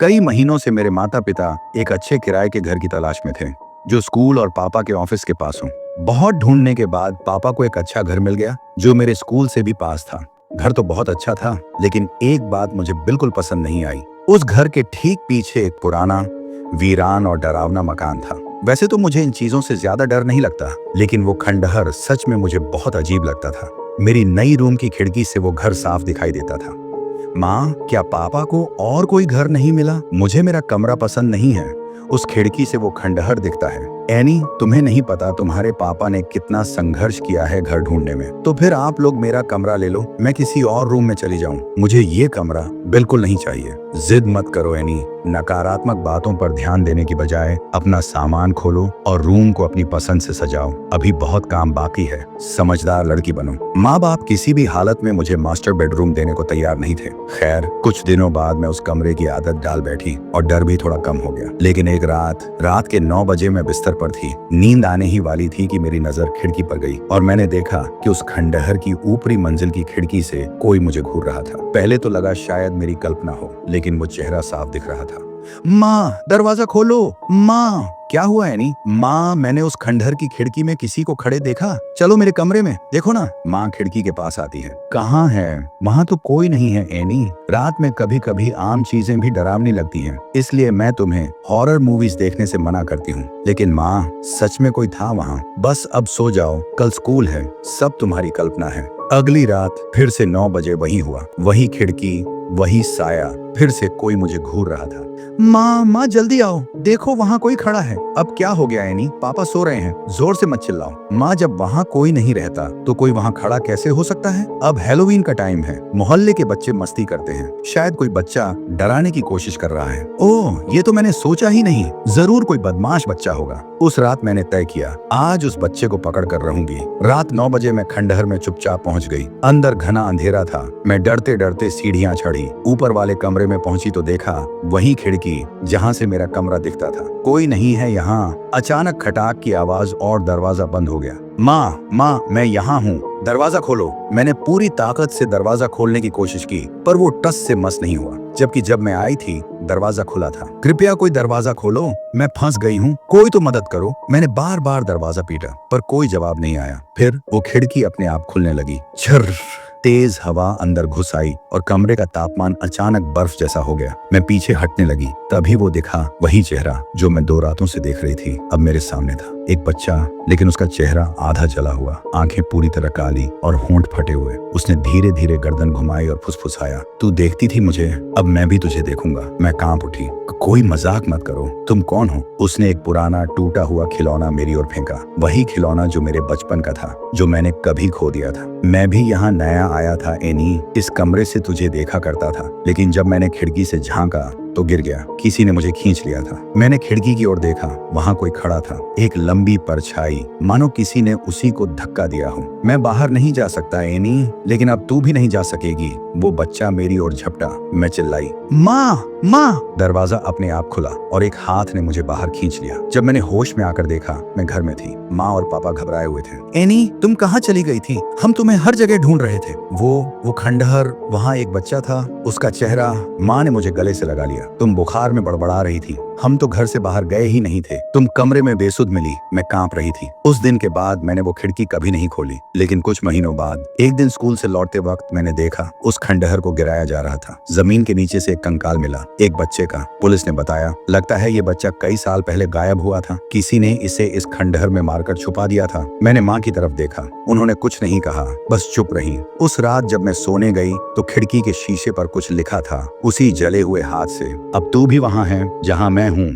कई महीनों से मेरे माता पिता एक अच्छे किराए के घर की तलाश में थे जो स्कूल और पापा के ऑफिस के पास हो। बहुत ढूंढने के बाद पापा को एक अच्छा घर मिल गया जो मेरे स्कूल से भी पास था। घर तो बहुत अच्छा था, लेकिन एक बात मुझे बिल्कुल पसंद नहीं आई। उस घर के ठीक पीछे एक पुराना, वीरान और डरावना मकान था। वैसे तो मुझे इन चीजों से ज्यादा डर नहीं लगता, लेकिन वो खंडहर सच में मुझे बहुत अजीब लगता था। मेरी नई रूम की खिड़की से वो घर साफ दिखाई देता था। माँ, क्या पापा को और कोई घर नहीं मिला? मुझे मेरा कमरा पसंद नहीं है। उस खिड़की से वो खंडहर दिखता है। एनी, तुम्हें नहीं पता तुम्हारे पापा ने कितना संघर्ष किया है घर ढूंढने में। तो फिर आप लोग मेरा कमरा ले लो, मैं किसी और रूम में चली जाऊं। मुझे ये कमरा बिल्कुल नहीं चाहिए। जिद मत करो एनी। नकारात्मक बातों पर ध्यान देने की बजाय अपना सामान खोलो और रूम को अपनी पसंद से सजाओ। अभी बहुत काम बाकी है। समझदार लड़की बनो। माँ बाप किसी भी हालत में मुझे मास्टर बेडरूम देने को तैयार नहीं थे। खैर, कुछ दिनों बाद मैं उस कमरे की आदत डाल बैठी और डर भी थोड़ा कम हो गया। लेकिन एक रात के 9 बजे मैं बिस्तर पर थी। नींद आने ही वाली थी कि मेरी नजर खिड़की पर गई और मैंने देखा कि उस खंडहर की ऊपरी मंजिल की खिड़की से कोई मुझे घूर रहा था। पहले तो लगा शायद मेरी कल्पना हो, लेकिन वो चेहरा साफ दिख रहा था। माँ, दरवाजा खोलो। माँ, क्या हुआ एनी? माँ, मैंने उस खंडहर की खिड़की में किसी को खड़े देखा। चलो मेरे कमरे में, देखो ना। माँ खिड़की के पास आती है। कहाँ है? वहाँ तो कोई नहीं है एनी। रात में कभी कभी आम चीजें भी डरावनी लगती हैं, इसलिए मैं तुम्हें हॉरर मूवीज देखने से मना करती हूँ। लेकिन माँ, सच में कोई था वहाँ। बस अब सो जाओ, कल स्कूल है। सब तुम्हारी कल्पना है। अगली रात फिर से 9 बजे वही हुआ। वही खिड़की, वही साया। फिर से कोई मुझे घूर रहा था। माँ जल्दी आओ, देखो वहाँ कोई खड़ा है। अब क्या हो गया एनी? पापा सो रहे हैं, जोर से मत चिल्लाओ। माँ, जब वहाँ कोई नहीं रहता तो कोई वहाँ खड़ा कैसे हो सकता है? अब हैलोवीन का टाइम है, मोहल्ले के बच्चे मस्ती करते हैं। शायद कोई बच्चा डराने की कोशिश कर रहा है। ओह, ये तो मैंने सोचा ही नहीं। जरूर कोई बदमाश बच्चा होगा। उस रात मैंने तय किया, आज उस बच्चे को पकड़ कर रहूंगी। रात 9 बजे मैं खंडहर में चुपचाप पहुंच गई। अंदर घना अंधेरा था। मैं डरते डरते सीढ़ियां चढ़ी। ऊपर वाले कमरे में पहुंची तो देखा वही खिड़की जहां से मेरा कमरा दिखता था। कोई नहीं है यहाँ। अचानक खटाक की आवाज और दरवाजा बंद हो गया। माँ, मैं यहाँ हूँ, दरवाजा खोलो। मैंने पूरी ताकत से दरवाजा खोलने की कोशिश की, पर वो टस से मस नहीं हुआ। जबकि जब मैं आई थी दरवाजा खुला था। कृपया कोई दरवाजा खोलो, मैं फंस गई हूँ, कोई तो मदद करो। मैंने बार बार दरवाजा पीटा, पर कोई जवाब नहीं आया। फिर वो खिड़की अपने आप खुलने लगी। झर्र, तेज हवा अंदर घुस आई और कमरे का तापमान अचानक बर्फ जैसा हो गया। मैं पीछे हटने लगी, तभी वो दिखा वही चेहरा जो मैं 2 रातों से देख रही थी, अब मेरे सामने था। एक बच्चा, लेकिन उसका चेहरा आधा जला हुआ, आंखें पूरी तरह काली और होंठ फटे हुए। उसने धीरे धीरे गर्दन घुमाई और फुसफुसाया, तू देखती थी मुझे, अब मैं भी तुझे देखूंगा। मैं कांप उठी। कोई मजाक मत करो, तुम कौन हो? उसने एक पुराना टूटा हुआ खिलौना मेरी ओर फेंका। वही खिलौना जो मेरे बचपन का था, जो मैंने कभी खो दिया था। मैं भी यहाँ नया आया था एनी, इस कमरे से तुझे देखा करता था, लेकिन जब मैंने खिड़की से झांका तो गिर गया। किसी ने मुझे खींच लिया था। मैंने खिड़की की ओर देखा, वहाँ कोई खड़ा था, एक लंबी परछाई, मानो किसी ने उसी को धक्का दिया हो। मैं बाहर नहीं जा सकता एनी, लेकिन अब तू भी नहीं जा सकेगी। वो बच्चा मेरी ओर झपटा। मैं चिल्लाई, माँ। दरवाजा अपने आप खुला और एक हाथ ने मुझे बाहर खींच लिया। जब मैंने होश में आकर देखा, मैं घर में थी। माँ और पापा घबराए हुए थे। एनी, तुम कहाँ चली गई थी? हम तुम्हें हर जगह ढूंढ रहे थे। वो खंडहर, वहाँ एक बच्चा था, उसका चेहरा। माँ ने मुझे गले से लगा लिया। तुम बुखार में बड़बड़ा रही थी। हम तो घर से बाहर गए ही नहीं थे। तुम कमरे में बेसुध मिली। मैं कांप रही थी। उस दिन के बाद मैंने वो खिड़की कभी नहीं खोली। लेकिन कुछ महीनों बाद एक दिन स्कूल से लौटते वक्त मैंने देखा उस खंडहर को गिराया जा रहा था। जमीन के नीचे से एक कंकाल मिला, एक बच्चे का। पुलिस ने बताया, लगता है ये बच्चा कई साल पहले गायब हुआ था। किसी ने इसे इस खंडहर में मारकर छुपा दिया था। मैंने माँ की तरफ देखा, उन्होंने कुछ नहीं कहा, बस चुप रही। उस रात जब मैं सोने गई तो खिड़की के शीशे पर कुछ लिखा था, उसी जले हुए हाथ से। अब तू भी वहाँ है जहाँ मैं हूँ।